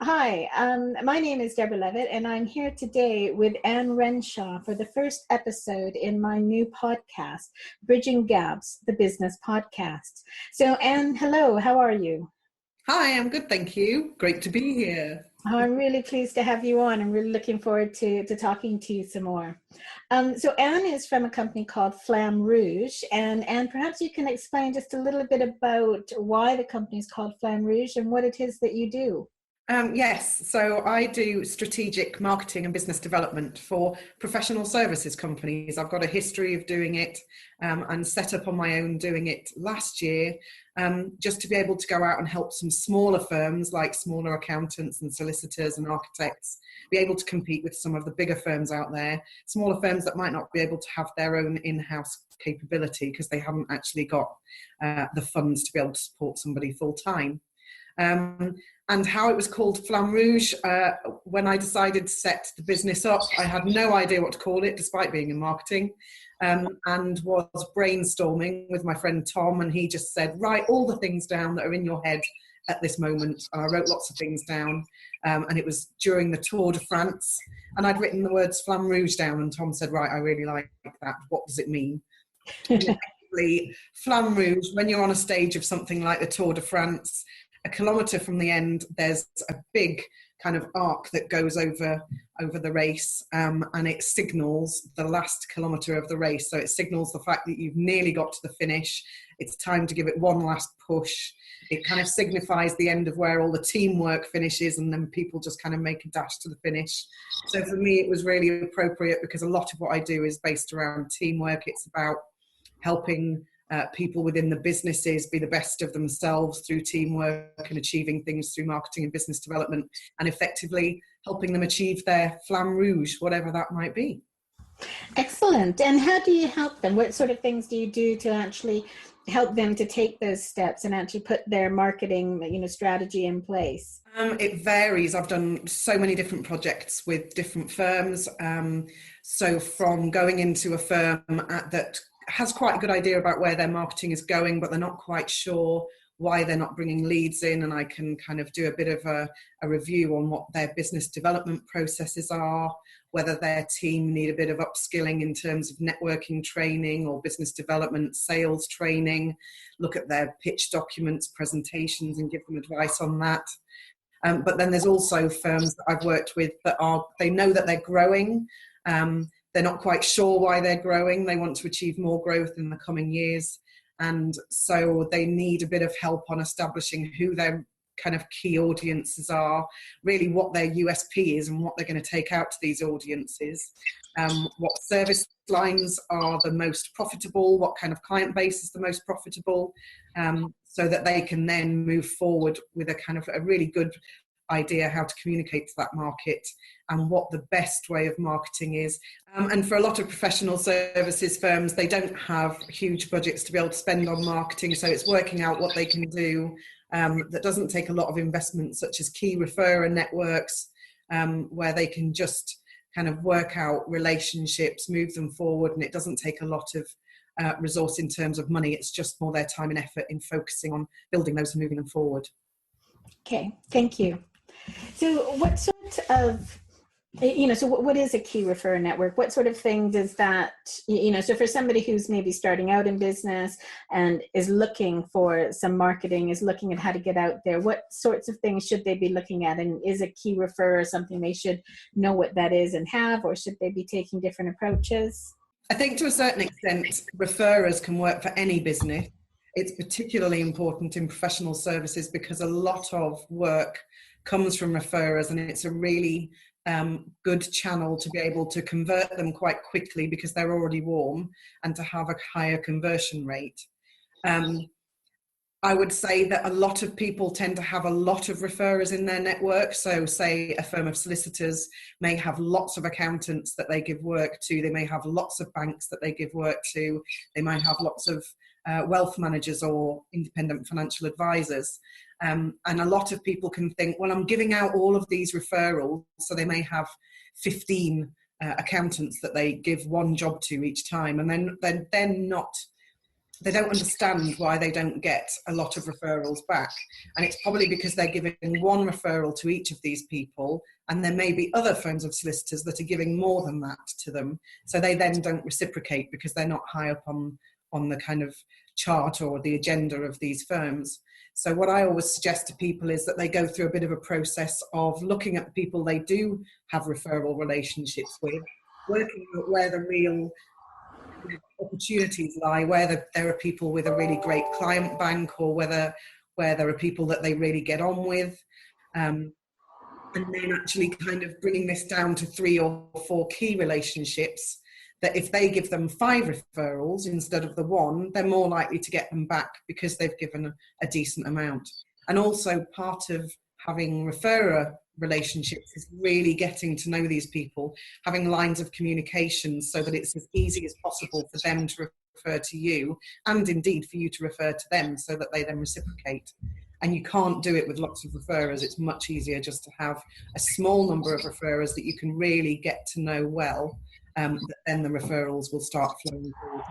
Hi, my name is Deborah Levitt, and I'm here today with Anne Renshaw for the first episode in my new podcast, Bridging Gaps, the Business Podcast. So, Anne, hello, how are you? Hi, I'm good, thank you. Great to be here. Oh, I'm really pleased to have you on. I'm really looking forward to talking to you some more. So Anne is from a company called Flamme Rouge, and perhaps you can explain just a little bit about why the company is called Flamme Rouge and what it is that you do. Yes, so I do strategic marketing and business development for professional services companies. I've got a history of doing it and set up on my own doing it last year, just to be able to go out and help some smaller firms like smaller accountants and solicitors and architects be able to compete with some of the bigger firms out there, smaller firms that might not be able to have their own in-house capability because they haven't actually got the funds to be able to support somebody full time. And how it was called Flamme Rouge, when I decided to set the business up, I had no idea what to call it, despite being in marketing, and was brainstorming with my friend Tom, and he just said, write all the things down that are in your head at this moment. And I wrote lots of things down, and it was during the Tour de France, and I'd written the words Flamme Rouge down, and Tom said, right, I really like that. What does it mean? Flamme Rouge, when you're on a stage of something like the Tour de France, a kilometre from the end, there's a big kind of arc that goes over the race, and it signals the last kilometre of the race. So it signals the fact that you've nearly got to the finish. It's time to give it one last push. It kind of signifies the end of where all the teamwork finishes, and then people just kind of make a dash to the finish. So for me, it was really appropriate because a lot of what I do is based around teamwork. It's about helping people within the businesses be the best of themselves through teamwork and achieving things through marketing and business development, and effectively helping them achieve their Flamme Rouge, whatever that might be. Excellent. And how do you help them? What sort of things do you do to actually help them to take those steps and actually put their marketing, strategy in place? It varies. I've done so many different projects with different firms. So from going into a firm that has quite a good idea about where their marketing is going, but they're not quite sure why they're not bringing leads in, and I can kind of do a bit of a review on what their business development processes are, whether their team need a bit of upskilling in terms of networking training or business development sales training, look at their pitch documents, presentations, and give them advice on that. But then there's also firms that I've worked with that they know that they're growing. They're not quite sure why they're growing. They want to achieve more growth in the coming years. And so they need a bit of help on establishing who their kind of key audiences are, really what their USP is and what they're going to take out to these audiences, what service lines are the most profitable, what kind of client base is the most profitable, so that they can then move forward with a kind of a really good idea how to communicate to that market and what the best way of marketing is. And for a lot of professional services firms, they don't have huge budgets to be able to spend on marketing, so it's working out what they can do that doesn't take a lot of investment, such as key referrer networks, where they can just kind of work out relationships, move them forward, and it doesn't take a lot of resource in terms of money. It's just more their time and effort in focusing on building those and moving them forward. Okay, thank you. So what sort of, so what is a key referrer network? What sort of thing does that, so for somebody who's maybe starting out in business and is looking for some marketing, is looking at how to get out there, what sorts of things should they be looking at? And is a key referrer something they should know what that is and have, or should they be taking different approaches? I think to a certain extent, referrers can work for any business. It's particularly important in professional services because a lot of work comes from referrers, and it's a really good channel to be able to convert them quite quickly because they're already warm and to have a higher conversion rate. I would say that a lot of people tend to have a lot of referrers in their network. So say a firm of solicitors may have lots of accountants that they give work to. They may have lots of banks that they give work to. They might have lots of wealth managers or independent financial advisors. And a lot of people can think, well, I'm giving out all of these referrals. So they may have 15 accountants that they give one job to each time. And then they're not they don't understand why they don't get a lot of referrals back. And it's probably because they're giving one referral to each of these people, and there may be other firms of solicitors that are giving more than that to them. So they then don't reciprocate because they're not high up on the kind of chart or the agenda of these firms. So what I always suggest to people is that they go through a bit of a process of looking at the people they do have referral relationships with, working out where the real opportunities lie, where there are people with a really great client bank, or where there are people that they really get on with, and then actually kind of bringing this down to 3 or 4 key relationships that if they give them 5 referrals instead of the 1, they're more likely to get them back because they've given a decent amount. And also part of having referrer relationships is really getting to know these people, having lines of communication so that it's as easy as possible for them to refer to you, and indeed for you to refer to them, so that they then reciprocate. And you can't do it with lots of referrers. It's much easier just to have a small number of referrers that you can really get to know well, that then the referrals will start flowing forward.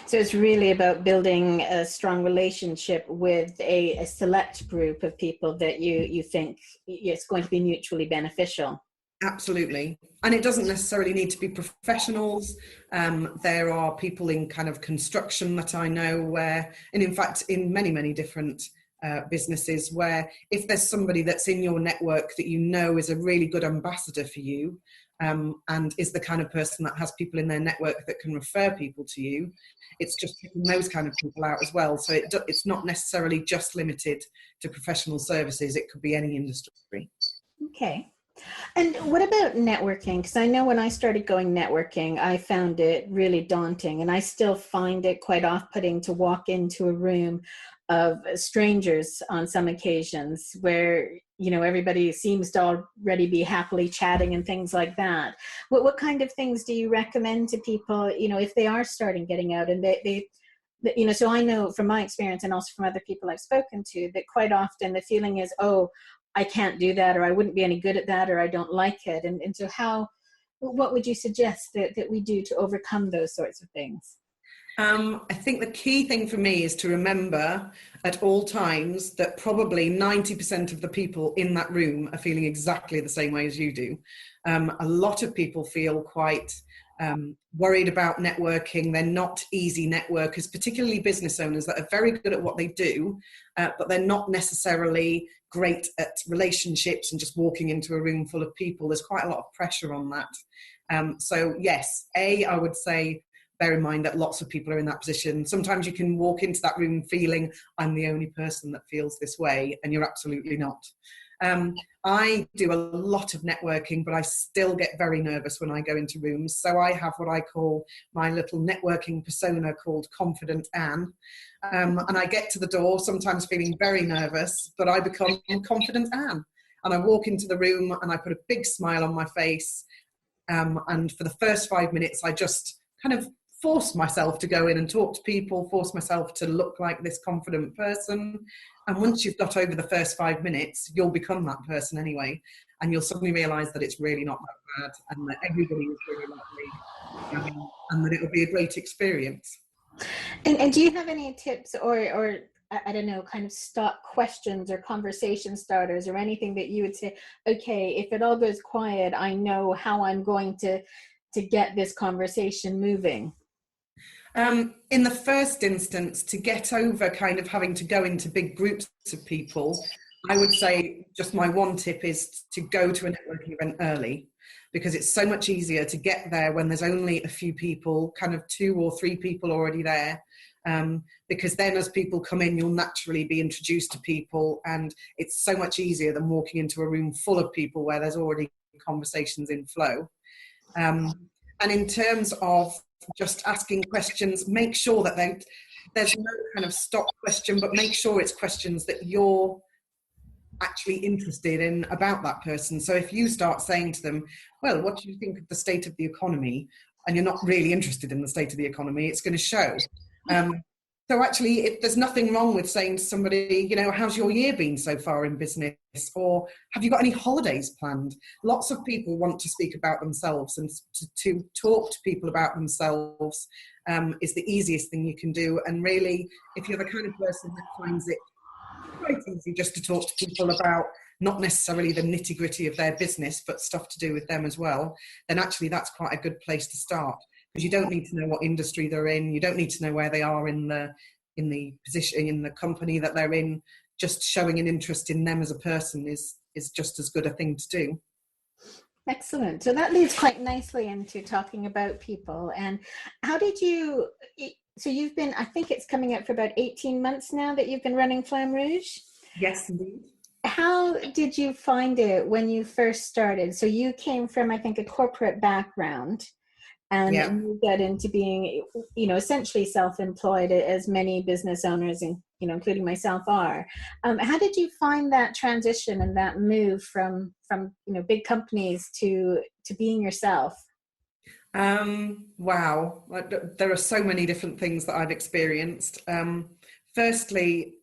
So it's really about building a strong relationship with a select group of people that you think it's going to be mutually beneficial. Absolutely. And it doesn't necessarily need to be professionals. There are people in kind of construction that I know where, and in fact, in many, many different businesses, where if there's somebody that's in your network that you know is a really good ambassador for you, and is the kind of person that has people in their network that can refer people to you, it's just picking those kind of people out as well. So it's not necessarily just limited to professional services. It could be any industry. Okay. And what about networking? Because I know when I started going networking, I found it really daunting, and I still find it quite off-putting to walk into a room of strangers on some occasions where, you know, everybody seems to already be happily chatting and things like that. What kind of things do you recommend to people, you know, if they are starting getting out and they you know, so I know from my experience and also from other people I've spoken to that quite often the feeling is, oh, I can't do that, or I wouldn't be any good at that, or I don't like it. And so what would you suggest that we do to overcome those sorts of things? I think the key thing for me is to remember at all times that probably 90% of the people in that room are feeling exactly the same way as you do. A lot of people feel quite worried about networking. They're not easy networkers, particularly business owners that are very good at what they do, but they're not necessarily great at relationships and just walking into a room full of people. There's quite a lot of pressure on that. So yes, I would say, bear in mind that lots of people are in that position. Sometimes you can walk into that room feeling, I'm the only person that feels this way, and you're absolutely not. I do a lot of networking, but I still get very nervous when I go into rooms. So I have what I call my little networking persona called Confident Anne. And I get to the door, sometimes feeling very nervous, but I become Confident Anne. And I walk into the room and I put a big smile on my face. And for the first 5 minutes, I just kind of force myself to go in and talk to people, force myself to look like this confident person. And once you've got over the first 5 minutes, you'll become that person anyway. And you'll suddenly realise that it's really not that bad, and that everybody is really lovely, and that it'll be a great experience. And do you have any tips or I don't know, kind of stock questions or conversation starters or anything that you would say, okay, if it all goes quiet, I know how I'm going to get this conversation moving? In the first instance, to get over kind of having to go into big groups of people, I would say just my one tip is to go to a networking event early, because it's so much easier to get there when there's only a few people, kind of 2 or 3 people already there. Because then as people come in, you'll naturally be introduced to people, and it's so much easier than walking into a room full of people where there's already conversations in flow. And in terms of just asking questions, make sure that there's no kind of stock question, but make sure it's questions that you're actually interested in about that person. So if you start saying to them, well, what do you think of the state of the economy? And you're not really interested in the state of the economy, it's going to show. So actually, there's nothing wrong with saying to somebody, you know, how's your year been so far in business? Or have you got any holidays planned? Lots of people want to speak about themselves and to talk to people about themselves is the easiest thing you can do. And really, if you're the kind of person that finds it quite easy just to talk to people about not necessarily the nitty gritty of their business, but stuff to do with them as well, then actually that's quite a good place to start, because you don't need to know what industry they're in. You don't need to know where they are in the position, in the company that they're in. Just showing an interest in them as a person is just as good a thing to do. Excellent. So that leads quite nicely into talking about people. And how did you, so you've been, I think it's coming up for about 18 months now that you've been running Flamme Rouge? Yes, indeed. How did you find it when you first started? So you came from, I think, a corporate background, and Yeah. you got into being, essentially self-employed, as many business owners, including myself, are. How did you find that transition and that move from big companies to being yourself? Wow, there are so many different things that I've experienced. Firstly,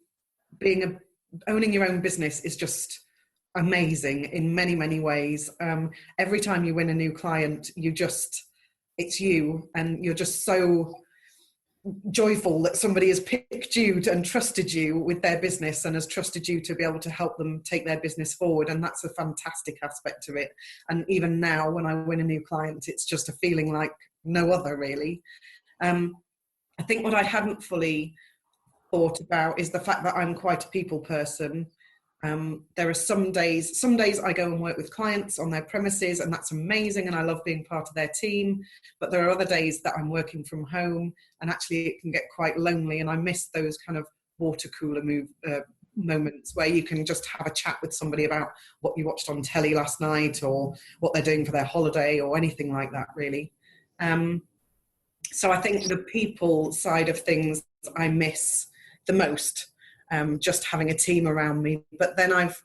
owning your own business is just amazing in many, many ways. Every time you win a new client, it's you, and you're just so joyful that somebody has picked you and trusted you with their business, and has trusted you to be able to help them take their business forward. And that's a fantastic aspect of it. And even now, when I win a new client, it's just a feeling like no other, really. I think what I hadn't fully thought about is the fact that I'm quite a people person. There are some days I go and work with clients on their premises, and that's amazing, and I love being part of their team. But there are other days that I'm working from home, and actually it can get quite lonely, and I miss those kind of water cooler moments where you can just have a chat with somebody about what you watched on telly last night, or what they're doing for their holiday, or anything like that, really. So I think the people side of things I miss the most. Just having a team around me. But then I've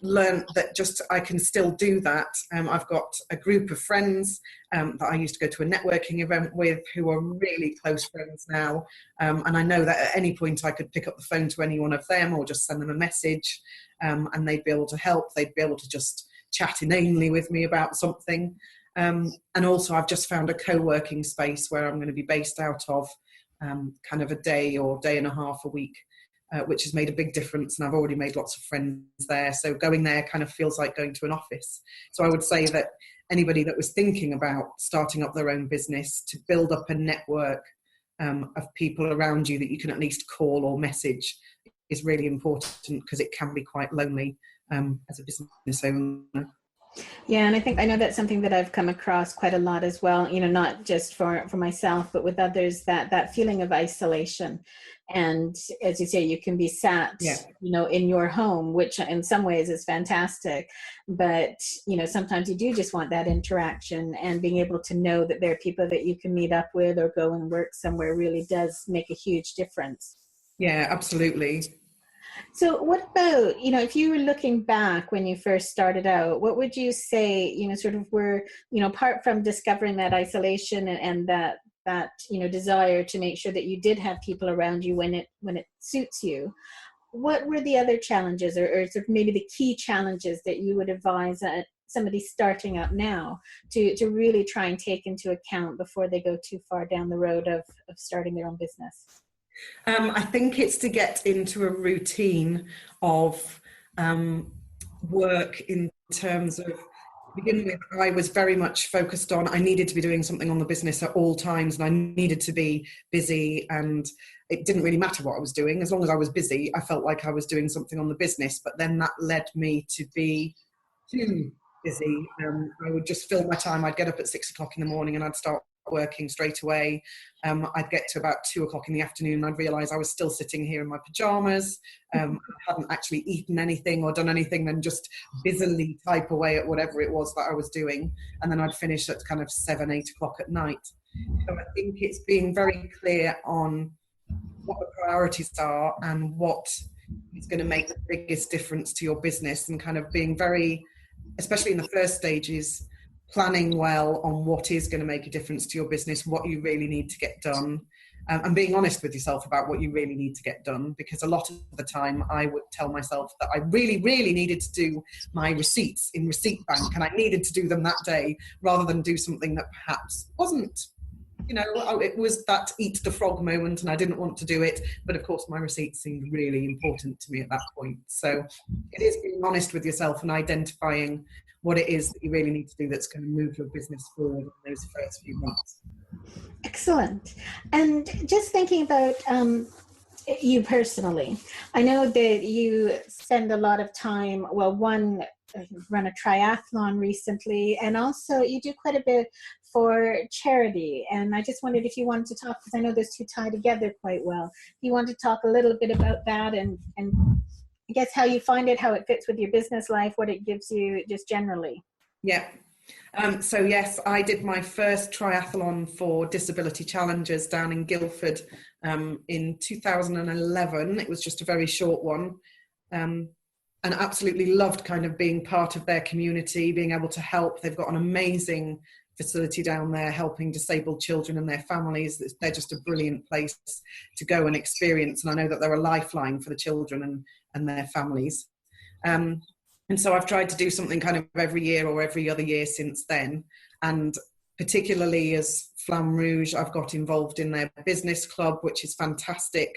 learned that I can still do that. I've got a group of friends that I used to go to a networking event with, who are really close friends now. And I know that at any point I could pick up the phone to any one of them, or just send them a message, and they'd be able to help. They'd be able to just chat inanely with me about something. And also I've just found a co-working space where I'm going to be based out of, kind of a day or day and a half a week. Which has made a big difference, and I've already made lots of friends there. So going there kind of feels like going to an office. So I would say that anybody that was thinking about starting up their own business, to build up a network of people around you that you can at least call or message is really important, because it can be quite lonely as a business owner. Yeah, and I know that's something that I've come across quite a lot as well, not just for myself, but with others, that feeling of isolation. And as you say, you can be sat, in your home, which in some ways is fantastic. But, sometimes you do just want that interaction, and being able to know that there are people that you can meet up with or go and work somewhere really does make a huge difference. Yeah, absolutely. So what about, if you were looking back when you first started out, what would you say, sort of were, apart from discovering that isolation and that, desire to make sure that you did have people around you when it suits you, what were the other challenges, or sort of maybe the key challenges that you would advise somebody starting up now to really try and take into account before they go too far down the road of starting their own business? I think it's to get into a routine of work, in terms of, to begin with, I was very much focused on, I needed to be doing something on the business at all times, and I needed to be busy, and it didn't really matter what I was doing. As long as I was busy, I felt like I was doing something on the business. But then that led me to be too busy. I would just fill my time. I'd get up at 6 o'clock in the morning and I'd start working straight away. I'd get to about 2 o'clock in the afternoon and I'd realise I was still sitting here in my pyjamas. I hadn't actually eaten anything or done anything, then just busily type away at whatever it was that I was doing. And then I'd finish at kind of 7, 8 o'clock at night. So I think it's being very clear on what the priorities are and what is going to make the biggest difference to your business, and kind of being very, especially in the first stages, planning well on what is going to make a difference to your business, what you really need to get done, and being honest with yourself about what you really need to get done. Because a lot of the time I would tell myself that I really, really needed to do my receipts in Receipt Bank, and I needed to do them that day, rather than do something that perhaps wasn't you know, it was that eat the frog moment and I didn't want to do it. But of course, my receipts seemed really important to me at that point. So it is being honest with yourself and identifying what it is that you really need to do that's going to move your business forward in those first few months. Excellent. And just thinking about you personally, I know that you spend a lot of time, well, one, run a triathlon recently, and also you do quite a bit for charity. And I just wondered if you wanted to talk, because I know those two tie together quite well. If you want to talk a little bit about that and I guess how you find it, how it fits with your business life, what it gives you just generally. Yeah. So yes, I did my first triathlon for Disability Challengers down in Guildford in 2011. It was just a very short one. And absolutely loved kind of being part of their community, being able to help. They've got an amazing facility down there helping disabled children and their families. They're just a brilliant place to go and experience. And I know that they're a lifeline for the children and their families. And so I've tried to do something kind of every year or every other year since then. And particularly as Flamme Rouge, I've got involved in their business club, which is fantastic.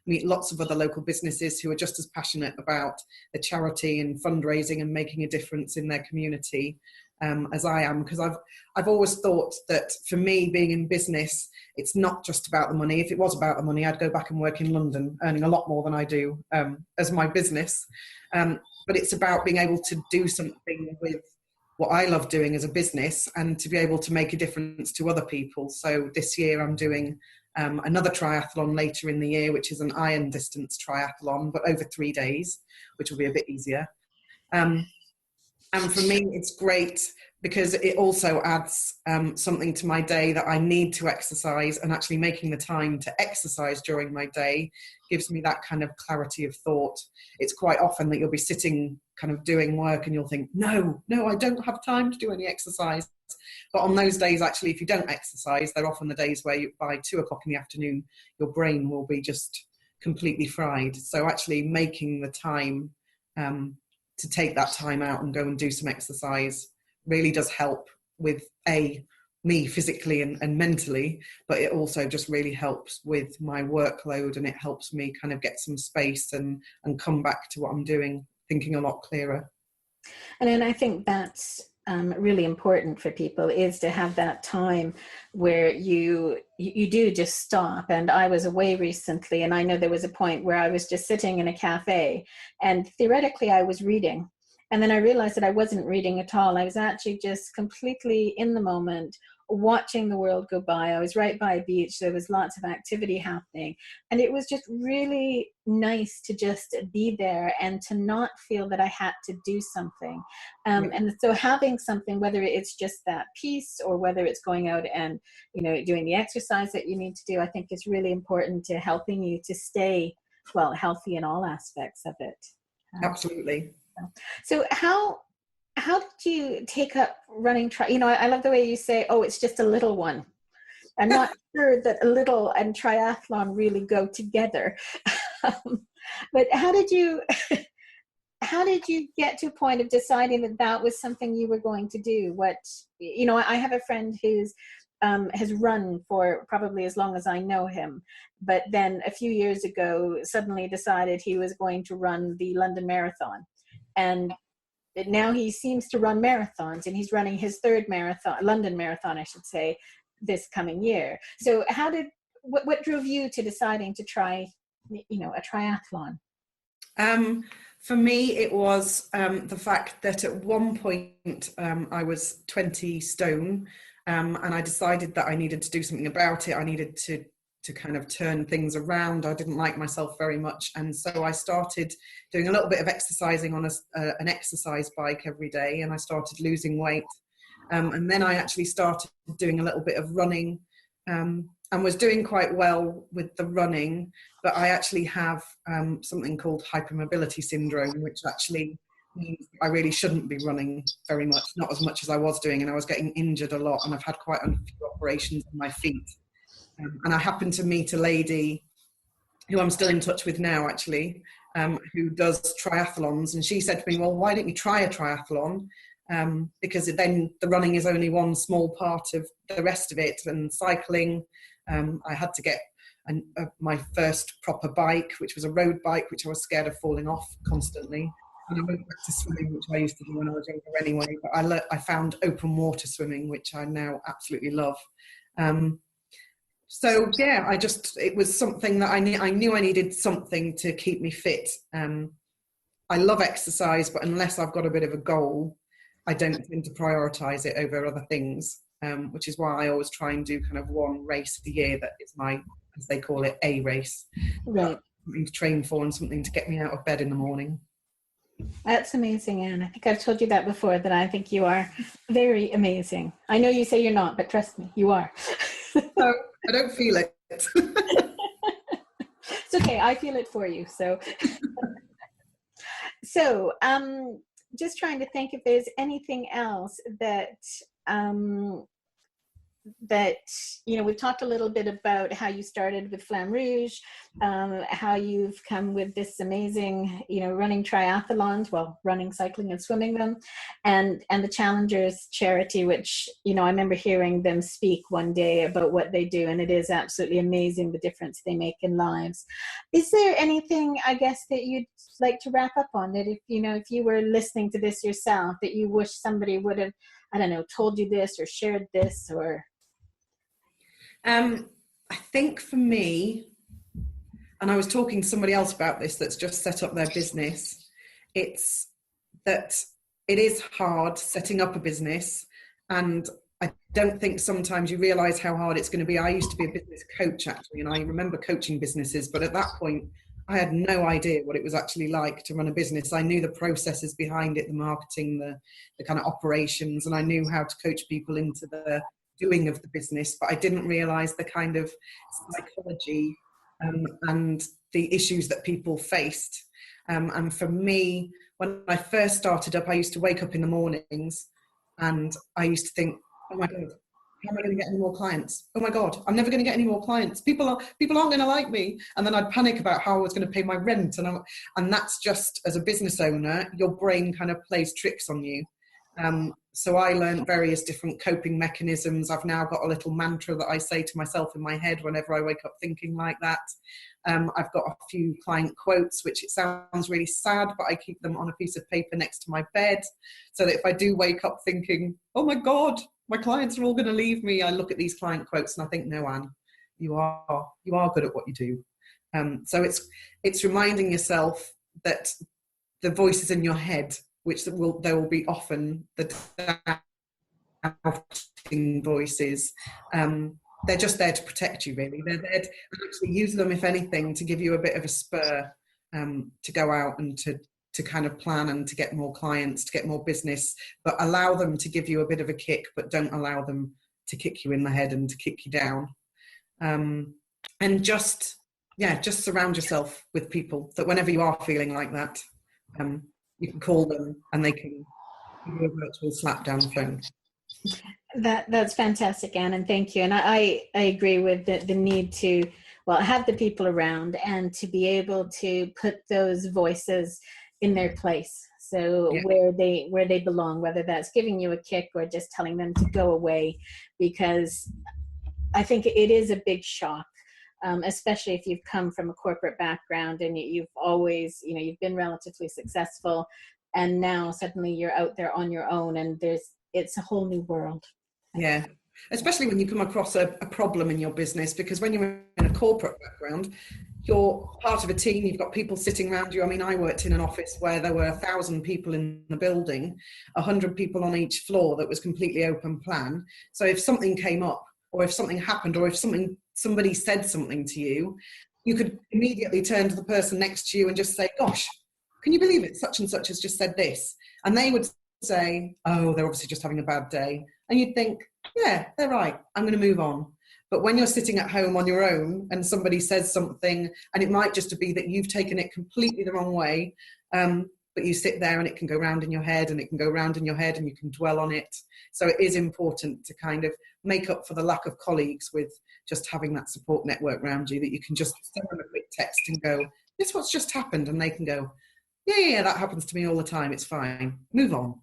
Meet lots of other local businesses who are just as passionate about the charity and fundraising and making a difference in their community as I am, because I've always thought that for me, being in business, it's not just about the money. If it was about the money, I'd go back and work in London, earning a lot more than I do as my business. But it's about being able to do something with what I love doing as a business and to be able to make a difference to other people. So this year I'm doing another triathlon later in the year, which is an iron distance triathlon, but over 3 days, which will be a bit easier. And for me, it's great because it also adds something to my day that I need to exercise, and actually making the time to exercise during my day gives me that kind of clarity of thought. It's quite often that you'll be sitting kind of doing work and you'll think, no, I don't have time to do any exercise. But on those days, actually, if you don't exercise, they're often the days where by 2 o'clock in the afternoon, your brain will be just completely fried. So actually making the time to take that time out and go and do some exercise really does help with me physically and mentally, but it also just really helps with my workload, and it helps me kind of get some space and come back to what I'm doing, thinking a lot clearer. And then I think that's really important for people, is to have that time where you do just stop. And I was away recently, and I know there was a point where I was just sitting in a cafe, and theoretically I was reading. And then I realized that I wasn't reading at all. I was actually just completely in the moment, watching the world go by. I was right by a beach. There was lots of activity happening. And it was just really nice to just be there and to not feel that I had to do something. And so having something, whether it's just that piece or whether it's going out and, doing the exercise that you need to do, I think is really important to helping you to stay, healthy in all aspects of it. Absolutely. So how did you take up running? I love the way you say, oh, it's just a little one. I'm not sure that a little and triathlon really go together. But how did you get to a point of deciding that was something you were going to do? I have a friend who's has run for probably as long as I know him, but then a few years ago suddenly decided he was going to run the London Marathon. And now he seems to run marathons, and he's running his third London Marathon, I should say, this coming year. So what drove you to deciding to try, a triathlon? For me, it was the fact that at one point I was 20 stone, and I decided that I needed to do something about it. I needed to kind of turn things around. I didn't like myself very much, and so I started doing a little bit of exercising on an exercise bike every day, and I started losing weight, and then I actually started doing a little bit of running, and was doing quite well with the running, but I actually have something called hypermobility syndrome, which actually means I really shouldn't be running very much, not as much as I was doing, and I was getting injured a lot, and I've had quite a few operations on my feet. And I happened to meet a lady who I'm still in touch with now, actually, who does triathlons. And she said to me, well, why don't you try a triathlon? because then the running is only one small part of the rest of it. And cycling, I had to get my first proper bike, which was a road bike, which I was scared of falling off constantly. And I went back to swimming, which I used to do when I was younger anyway. But I found open water swimming, which I now absolutely love. So yeah, it was something that I knew I needed something to keep me fit. I love exercise, but unless I've got a bit of a goal, I don't tend to prioritize it over other things, which is why I always try and do kind of one race a year that is my, as they call it, a race. Right. Something to train for and something to get me out of bed in the morning. That's amazing, Anne. I think I've told you that before, that I think you are very amazing. I know you say you're not, but trust me, you are. No, I don't feel it. It's okay. I feel it for you. So, just trying to think if there's anything else that we've talked a little bit about how you started with Flamme Rouge, how you've come with this amazing, running triathlons, running, cycling, and swimming them, and the Challengers charity, which, I remember hearing them speak one day about what they do, and it is absolutely amazing the difference they make in lives. Is there anything, I guess, that you'd like to wrap up on, that if you were listening to this yourself, that you wish somebody would have, I don't know, told you this or shared this, or? I think for me, and I was talking to somebody else about this that's just set up their business, it's that it is hard setting up a business, and I don't think sometimes you realise how hard it's going to be. I used to be a business coach, actually, and I remember coaching businesses, but at that point I had no idea what it was actually like to run a business. I knew the processes behind it, the marketing, the kind of operations, and I knew how to coach people into the doing of the business, but I didn't realize the kind of psychology and the issues that people faced. And for me, when I first started up, I used to wake up in the mornings and I used to think, oh my God, how am I going to get any more clients? Oh my God, I'm never going to get any more clients. People aren't going to like me. And then I'd panic about how I was going to pay my rent. And that's just, as a business owner, your brain kind of plays tricks on you. So I learned various different coping mechanisms. I've now got a little mantra that I say to myself in my head whenever I wake up thinking like that. I've got a few client quotes, which it sounds really sad, but I keep them on a piece of paper next to my bed, so that if I do wake up thinking, oh my God, my clients are all going to leave me, I look at these client quotes and I think, no, Anne, you are good at what you do. So it's reminding yourself that the voices in your head, which there will be often the doubting voices, they're just there to protect you, really. They're there to actually use them, if anything, to give you a bit of a spur to go out and to kind of plan and to get more clients, to get more business, but allow them to give you a bit of a kick, but don't allow them to kick you in the head and to kick you down. And just surround yourself with people that whenever you are feeling like that, you can call them and they can give you a virtual slap down the phone. That's fantastic, Anne, and thank you. And I agree with the need to, have the people around and to be able to put those voices in their place. So where they belong, whether that's giving you a kick or just telling them to go away, because I think it is a big shock. Especially if you've come from a corporate background and you've always, you've been relatively successful, and now suddenly you're out there on your own, and it's a whole new world. Yeah, especially when you come across a problem in your business, because when you're in a corporate background, you're part of a team, you've got people sitting around you. I mean, I worked in an office where there were 1,000 people in the building, 100 people on each floor, that was completely open plan. So if something came up, or if something happened, or if somebody said something to you, you could immediately turn to the person next to you and just say, gosh, can you believe it? Such and such has just said this. And they would say, oh, they're obviously just having a bad day. And you'd think, yeah, they're right, I'm going to move on. But when you're sitting at home on your own and somebody says something, and it might just be that you've taken it completely the wrong way, but you sit there and it can go round in your head and it can go round in your head and you can dwell on it. So it is important to kind of make up for the lack of colleagues with just having that support network around you, that you can just send them a quick text and go, this is what's just happened. And they can go, yeah, that happens to me all the time. It's fine. Move on.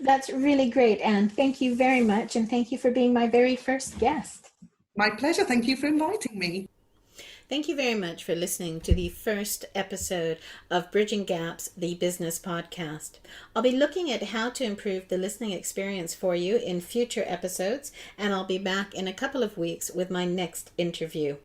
That's really great, Anne. Thank you very much, and thank you for being my very first guest. My pleasure. Thank you for inviting me. Thank you very much for listening to the first episode of Bridging Gaps, the business podcast. I'll be looking at how to improve the listening experience for you in future episodes, and I'll be back in a couple of weeks with my next interview.